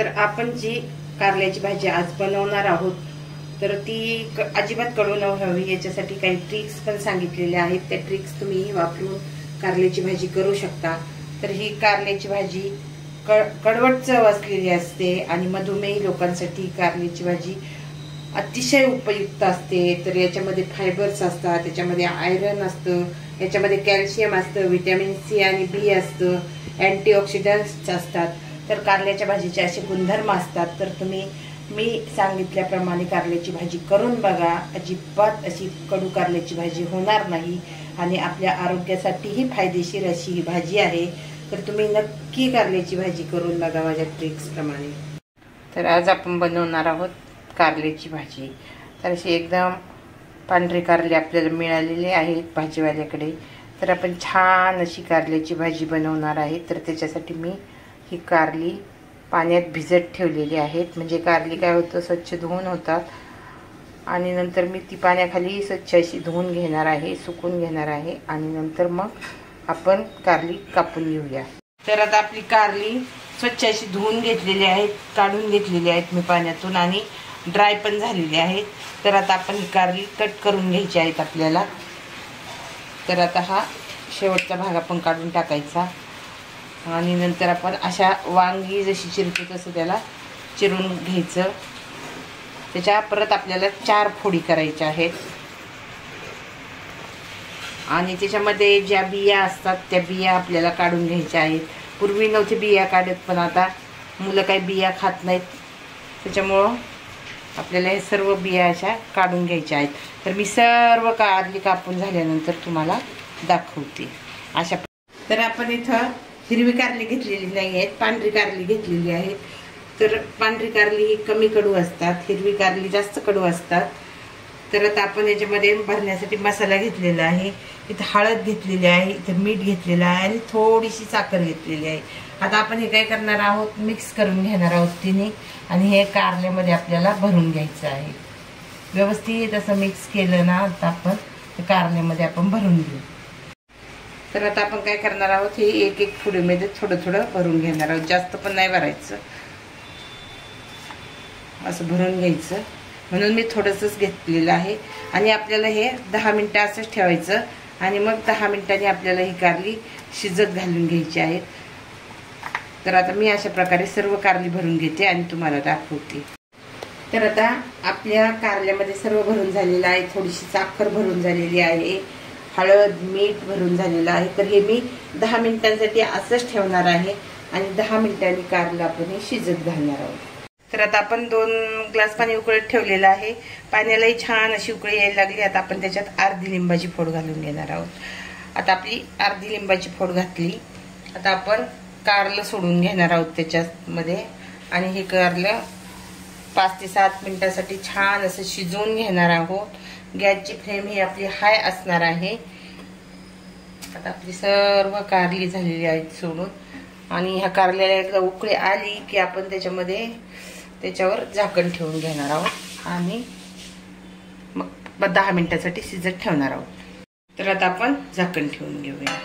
तर आपण जी कारल्याची भाजी आज बनवणार आहोत तर ती अजिबात कडू न व्हावी याच्यासाठी काही ट्रिक्स पण सांगितलेल्या आहेत। त्या ट्रिक्स तुम्ही वापरून कारल्याची भाजी करू शकता। तर ही कारल्याची भाजी कडवट चव असलेली असते आणि मधुमेही लोकांसाठी कारल्याची भाजी अतिशय उपयुक्त असते। तर याच्यामध्ये फायबर्स असतात, त्याच्यामध्ये आयरन असतं, याच्यामध्ये कॅल्शियम असतं, व्हिटॅमिन सी आणि बी असतं, अँटीऑक्सिडंट्स असतात। तर कारल्याच्या भाजीचे असे गुणधर्म असतात। तर तुम्ही मी सांगितल्याप्रमाणे कारल्याची भाजी करून बघा, अजिबात अशी कडू कारल्याची भाजी होणार नाही आणि आपल्या आरोग्यासाठीही फायदेशीर अशी ही भाजी आहे। तर तुम्ही नक्की कारल्याची भाजी करून बघा माझ्या ट्रिक्स प्रमाणे। तर आज आपण बनवणार आहोत कारल्याची भाजी। तर अशी एकदम पांढरे कारले आपल्याला मिळालेले आहेत भाजीवाल्याकडे। तर आपण छान अशी कारल्याची भाजी बनवणार आहे। तर त्याच्यासाठी मी ही कारली पाण्यात भिजत ठेवलेली आहेत, म्हणजे कारली काय होतं स्वच्छ धुवून होतात आणि नंतर मी ती पाण्याखाली स्वच्छ अशी धुवून घेणार आहे, सुकून घेणार आहे आणि नंतर मग आपण कारली कापून घेऊया। तर आता आपली कारली स्वच्छ अशी धुवून घेतलेली आहेत, काढून घेतलेली आहेत मी पाण्यातून आणि ड्राय पण झालेली आहेत। तर आता आपण ही कारली कट करून घ्यायची आहेत आपल्याला। तर आता हा शेवटचा भाग आपण काढून टाकायचा आणि नंतर आपण अशा वांगी जशी चिरतो तसं त्याला चिरून घ्यायचं। त्याच्या परत आपल्याला 4 फोडी करायच्या आहेत आणि त्याच्यामध्ये ज्या बिया असतात त्या बिया आपल्याला काढून घ्यायच्या आहेत। पूर्वी नव्हते बिया काढत, पण आता मुलं काही बिया खात नाहीत, त्याच्यामुळं आपल्याला हे सर्व बिया अशा काढून घ्यायच्या आहेत। तर मी सर्व कारली कापून झाल्यानंतर तुम्हाला दाखवते अशा। तर आपण इथं हिरवी कारली घेतलेली नाही आहेत, पांढरी कारली घेतलेली आहे। तर पांढरी कारली ही कमी कडू असतात, हिरवी कारली जास्त कडू असतात। तर आता आपण याच्यामध्ये भरण्यासाठी मसाला घेतलेला आहे। इथं हळद घेतलेली आहे, इथं मीठ घेतलेलं आहे आणि थोडीशी साखर घेतलेली आहे। आता आपण हे काय करणार आहोत, मिक्स करून घेणार आहोत तिने आणि हे कारल्यामध्ये आपल्याला भरून घ्यायचं आहे। व्यवस्थित असं मिक्स केलं ना आता आपण कारल्यामध्ये आपण भरून घेऊ। तर आता आपण काय करणार आहोत, हे एक एक फुडीमध्ये थोडं थोडं भरून घेणार आहोत, जास्त पण नाही भरायचं, असं भरून घ्यायचं। म्हणून मी थोडंसंच घेतलेलं आहे आणि आपल्याला हे 10 मिनिटं असंच ठेवायचं आणि मग 10 मिनिटांनी आपल्याला ही कारली शिजत घालून घ्यायची आहे। तर आता मी अशा प्रकारे सर्व कारली भरून घेते आणि तुम्हाला दाखवते। तर आता आपल्या कारल्यामध्ये सर्व भरून झालेलं आहे, थोडीशी साखर भरून झालेली आहे, हळद मीठ भरून झालेलं आहे। तर हे मी 10 मिनिटांसाठी असंच ठेवणार आहे आणि 10 मिनिटांनी कारलं आपण हे शिजत घालणार आहोत। तर आता आपण 2 ग्लास पाणी उकळत ठेवलेलं आहे, पाण्यालाही छान अशी उकळी यायला लागली। आता आपण त्याच्यात अर्धी लिंबाची फोड घालून घेणार आहोत। आता आपली अर्धी लिंबाची फोड घातली। आता आपण कारलं सोडून घेणार आहोत त्याच्यामध्ये आणि हे कारलं 5 ते 7 मिनिटांसाठी छान असं शिजवून घेणार आहोत। गॅसची फ्लेम ही आपली हाय असणार आहे। आता आपली सर्व कारली झालेली आहेत सोडून आणि ह्या कारल्याला एकदा उकळी आली की आपण त्याच्यावर झाकण ठेवून घेणार आहोत आणि मग 10 मिनिटांसाठी शिजत ठेवणार आहोत। तर आता आपण झाकण ठेवून घेऊया।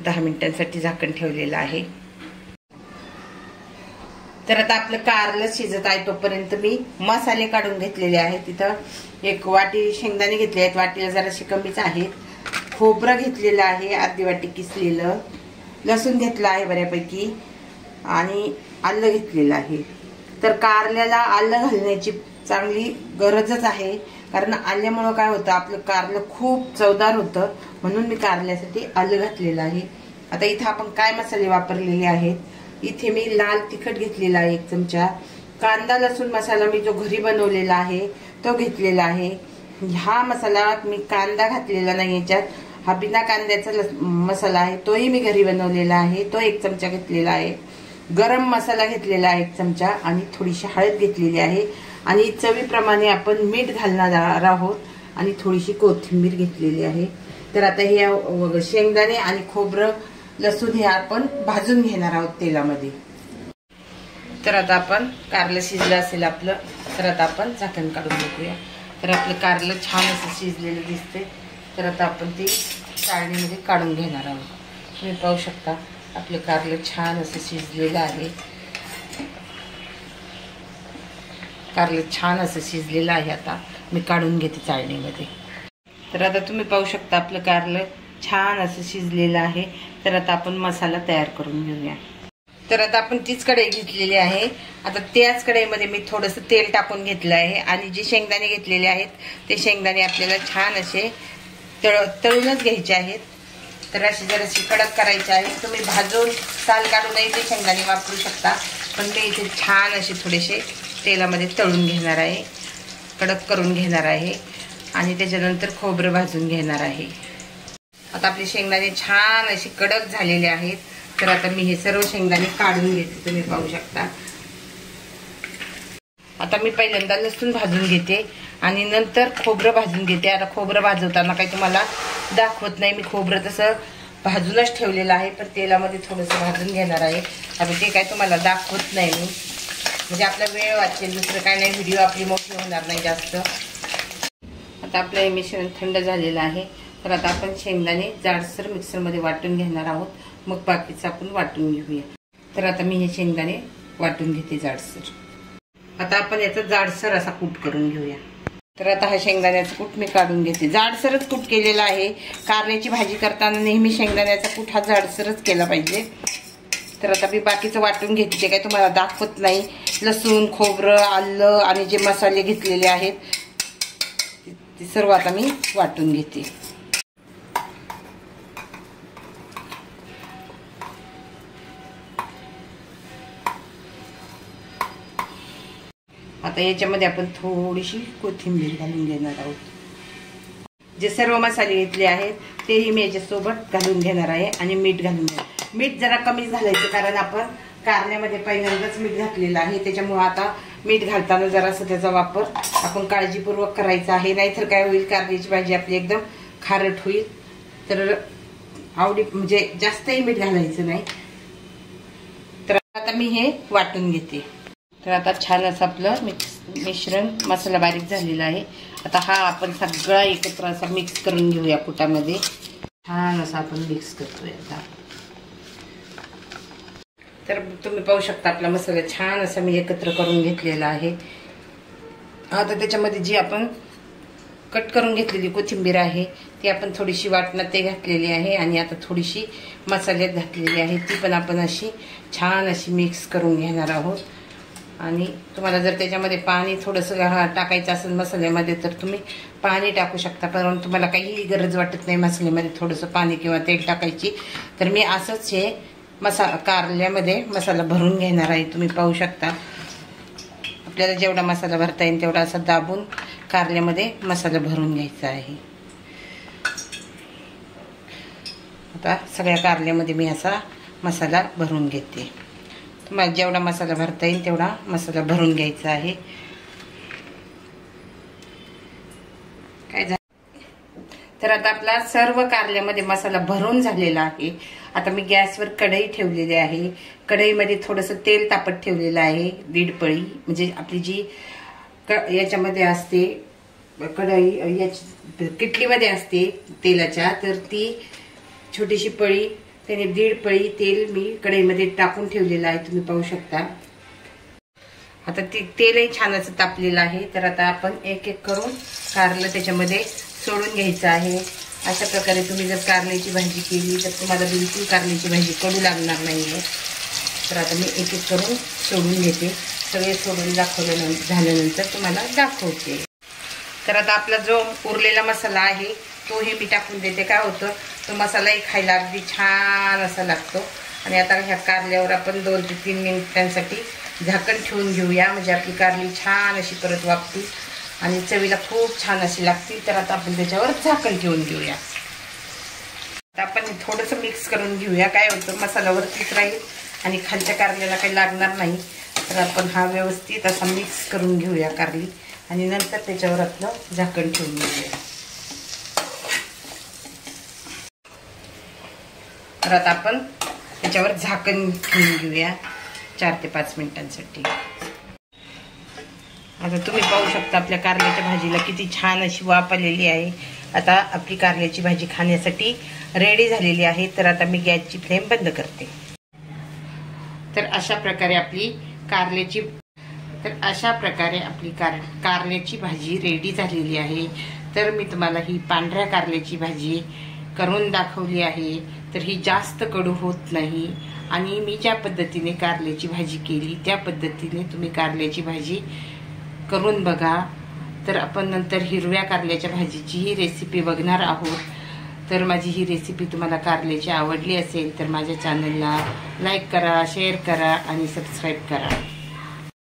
10 मिनिटांसाठी झाकण ठेवलेलं आहे। तर आता आपलं कारलं शिजत आहे तोपर्यंत मी मसाले काढून घेतलेले आहेत। तिथं 1 वाटी शेंगदाणे घेतले आहेत, वाटीला जराशी कमीच आहेत, खोबरं घेतलेलं आहे अर्धी वाटी किसलेलं, लसूण घेतला आहे बऱ्यापैकी आणि आलं घेतलेलं आहे। तर कारल्याला आलं घालण्याची चांगली गरजच आहे, कारण आल्यामुळं काय होतं आपलं कारलं खूप चवदार होतं, म्हणून मी कारल्यासाठी आलं घातलेलं आहे। आता इथं आपण काय मसाले वापरलेले आहेत, इथे मी लाल तिखट घेतलेला आहे 1 चमचा, कांदा लसूण मसाला मी जो घरी बनवलेला आहे तो घेतलेला आहे। हा मसाला मी कांदा घातलेला नाही याच्यात, हा बिना कांद्याचा मसाला आहे, तोही मी घरी बनवलेला आहे, तो 1 चमचा घेतलेला आहे। गरम मसाला घेतलेला आहे 1 चमचा आणि थोडीशी हळद घेतलेली आहे आणि चवीप्रमाणे आपण मीठ घालणार आहोत आणि थोडीशी कोथिंबीर घेतलेली आहे। तर आता हे शेंगदाणे आणि खोबरं लसूण हे आपण भाजून घेणार आहोत तेलामध्ये। तर आता आपण कारलं शिजलं असेल आपलं, तर आता आपण झाकण काढून बघूया। तर आपलं कारलं छान असं शिजलेलं दिसते। तर आता आपण ते चाळणीमध्ये काढून घेणार आहोत। तुम्ही पाहू शकता आपलं कारलं छान असं शिजलेलं आहे। कारलं छान असं शिजलेलं आहे. आता मी काढून घेते चाळणीमध्ये. तर आता तुम्ही पाहू शकता आपलं कारलं छान असं शिजलेलं आहे. तर आता आपण मसाला तयार करून घेऊया. तर आता आपण तीच कढई घेतलेली आहे. आता त्याच कढईमध्ये मी थोडंसं तेल टाकून घेतलं आहे आणि जे शेंगदाणे घेतलेले आहेत ते शेंगदाणे आपल्याला छान असे तळूनच घ्यायचे आहेत. तर अशी जराशी कडक करायची आहे. तुम्ही भाजून साल काढूनही ते शेंगदाणे वापरू शकता, पण मी इथे छान असे थोडेसे तेलामध्ये तळून घेणार आहे, कडक करून घेणार आहे आणि त्याच्यानंतर खोबरं भाजून घेणार आहे. आता आपले शेंगदाणे छान असे कडक झालेले आहेत. तर आता मी हे सर्व शेंगदाणे काढून घेते. तुम्ही पाहू शकता. आता मी पहिल्यांदा लसूण भाजून घेते आणि नंतर खोबरं भाजून घेते. आता खोबरं भाजवताना काही तुम्हाला दाखवत नाही, मी खोबरं तसं भाजूनच ठेवलेलं आहे, पण तेलामध्ये थोडंसं भाजून घेणार आहे. आता ते काय तुम्हाला दाखवत नाही मी, म्हणजे आपला वेळ वाचेल, दुसरं काय नाही, व्हिडिओ आपली मोठी होणार नाही जास्त. आता आपलं हे मिश्रण थंड झालेलं आहे. तर आता आपण शेंगदाणे जाडसर मिक्सरमध्ये वाटून घेणार आहोत, मग बाकीचं आपण वाटून घेऊया. तर आता मी हे शेंगदाणे वाटून घेते जाडसर. आता आपण याचा जाडसर असा कूट करून घेऊया. तर आता हा शेंगदाण्याचा कूट मी काढून घेते. जाडसरच कूट केलेला आहे. कारल्याची भाजी करताना नेहमी शेंगदाण्याचा कूट हा जाडसरच केला पाहिजे. तर आता मी बाकीचं वाटून घेते, ते काय तुम्हाला दाखवत नाही. लसूण, खोबरं, आलं आणि जे मसाले घेतलेले आहेत ते सर्व आता मी वाटून घेते. आता याच्यामध्ये आपण थोडीशी कोथिंबीर घालून घेणार आहोत. जे सर्व मसाले घेतले आहेत तेही मी याच्यासोबत घालून घेणार आहे आणि मीठ घालून घेणार. मीठ जरा कमी घालायचं, कारण आपण कारल्यामध्ये पहिल्यांदाच मीठ घातलेलं आहे, त्याच्यामुळे आता मीठ घालताना जरासं त्याचा वापर आपण काळजीपूर्वक करायचा आहे. नाहीतर काय होईल, कारल्याची भाजी आपली एकदम खारट होईल. तर आवडी म्हणजे जास्तही मीठ घालायचं नाही. तर आता मी हे वाटून घेते. तर आता छान असं आपलं मिश्रण मसाला बारीक झालेला आहे. आता हा आपण सगळा एकत्र असा मिक्स करून घेऊया कुटामध्ये. छान असं आपण मिक्स करतोय आता. तर तुम्ही पाहू शकता आपला मसाला छान असा मी एकत्र करून घेतलेला आहे. आता त्याच्यामध्ये जी आपण कट करून घेतलेली कोथिंबीर आहे ती आपण थोडीशी वाटणात ते घातलेली आहे आणि आता थोडीशी मसाल्यात घातलेली आहे, ती पण आपण अशी छान अशी मिक्स करून घेणार आहोत. आणि तुम्हाला जर त्याच्यामध्ये पाणी थोडंसं टाकायचं असेल मसाल्यामध्ये तर तुम्ही पाणी टाकू शकता, परंतु तुम्हाला काहीही गरज वाटत नाही मसाल्यामध्ये थोडंसं पाणी किंवा तेल टाकायची. तर मी असंच हे कारल्यामध्ये मसाला भरून घेणार आहे. तुम्ही पाहू शकता आपल्याला जेवढा मसाला भरता येईल तेवढा असा दाबून कारल्यामध्ये मसाला भरून घ्यायचा आहे. आता सगळ्या कारल्यामध्ये मी असा मसाला भरून घेते. तुम्हाला जेवढा मसाला भरता येईल तेवढा मसाला भरून घ्यायचा आहे. काय झालं, तर आता आपला सर्व कारल्यामध्ये मसाला भरून झालेला आहे. आता मी गॅसवर कढई ठेवलेली आहे. कढईमध्ये थोडंसं तेल तापत ठेवलेलं आहे, 1.5 पळी, म्हणजे आपली जी याच्यामध्ये असते कढई, किटलीमध्ये असते तेलाच्या, तर ती छोटीशी पळी, त्याने 1.5 पळी तेल मी कढईमध्ये टाकून ठेवलेलं आहे. तुम्ही पाहू शकता. आता तेलही छान असं तापलेलं आहे. तर आता आपण एक एक करून कारलं त्याच्यामध्ये सोडून घ्यायचं आहे. अशा प्रकारे तुम्ही जर कारल्याची भाजी केली तर तुम्हाला बिलकुल कारल्याची भाजी कडू लागणार नाहीये. तर आता मी एक एक करून सोडून घेते. सगळे सोडून झाल्यानंतर तुम्हाला दाखवते. तर आता आपला जो उरलेला मसाला आहे तोही मी टाकून देते. काय होतं, तो मसालाही खायला अगदी छान असा लागतो. आणि आता ह्या कारल्यावर आपण 2 ते 3 मिनिटांसाठी झाकण ठेवून घेऊया, म्हणजे आपली कारली छान अशी परत वापती आणि चवीला खूप छान अशी लागते. तर आता आपण त्याच्यावर झाकण ठेवून घेऊया. आता आपण थोडंसं मिक्स करून घेऊया. काय होतं, मसाला वरतीच राहील आणि खालच्या कारल्याला काही लागणार नाही. तर आपण हा व्यवस्थित असा मिक्स करून घेऊया कारली आणि नंतर त्याच्यावर आपलं झाकण ठेवून घेऊया. तर आता आपण त्याच्यावर झाकण ठेवून घेऊया 4 ते 5 मिनिटांसाठी. आता तुम्ही पाहू शकता आपल्या कारल्याच्या भाजीला किती छान अशी वाफ आलेली आहे. आता आपली कारल्याची भाजी खाण्यासाठी रेडी झालेली आहे. तर आता मी गॅसची फ्लेम बंद करते. तर अशा प्रकारे आपली कारल्याची तर अशा प्रकारे आपली कारल्याची भाजी रेडी झालेली आहे। तर मी तुम्हाला ही पांढऱ्या कारल्याची भाजी करून दाखवली आहे। तर ही जास्त कडू होत नाही आणि मी ज्या पद्धतीने कारल्याची भाजी केली त्या पद्धतीने तुम्ही कारल्याची भाजी करून बघा। तर आपण नंतर हिरव्या कारल्याच्या भाजीची ही रेसिपी बघणार आहोत। तर माझी ही रेसिपी तुम्हाला कारल्याची आवडली असेल तर माझ्या चॅनलला लाईक करा, शेअर करा आणि सबस्क्राईब करा।